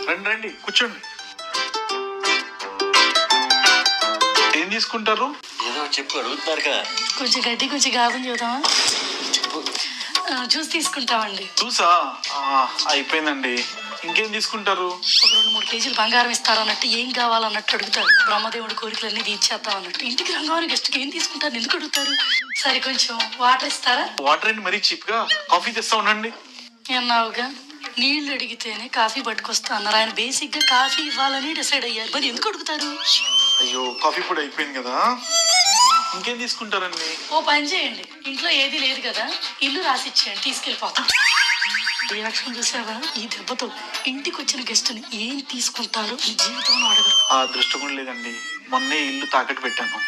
రండి రండి కూర్చోండి. ఏం తీసుకుంటారు? ఏదో చెప్పు, అడుగుతున్నారుగా. కొంచెం గడ్డి కొంచెం గాబం చూద్దామా? చెప్పు. జ్యూస్ తీసుకుంటామండి. చూసా అయిపోయిందండి. ఇంకేం తీసుకుంటారు? ఒక 2-3 కేజీలు బంగారం ఇస్తారన్నట్టు, ఏం కావాలన్నట్టు అడుగుతారు. బ్రహ్మదేవుడి కోరికలన్నీ తీర్చేద్దాం అన్నట్టు. ఇంటికి రంగారు గెస్ట్కి ఏం తీసుకుంటారు, ఎందుకు అడుగుతారు? సరే కొంచెం వాటర్ ఇస్తారా? వాటర్ అండి మరీ చీప్ గా. కాఫీ తెస్తా ఉండండి. అన్నావుగా, నీళ్లు అడిగితేనే కాఫీ పట్టుకొస్తా అన్నారు. ఆయన బేసిక్ గా కాఫీ ఇవ్వాలని డిసైడ్ అయ్యారు, మరి ఎందుకు అడుగుతారు? అయ్యో కాఫీ పొడి అయిపోయింది కదా. ఇంకేం తీసుకుంటారండి? ఓ పని చేయండి, ఇంట్లో ఏది లేదు కదా, ఇల్లు రాసిచ్చేయండి, తీసుకెళ్ళిపోతాం. రియాక్షన్ చూసావా? ఈ దెబ్బతో ఇంటికి వచ్చిన గెస్ట్ ని ఏం తీసుకుంటారు ఈ జీవితంలో అడగరు. ఆ దృష్టి కూడా లేదండి. మొన్నే ఇల్లు తాకట్టు పెట్టాను.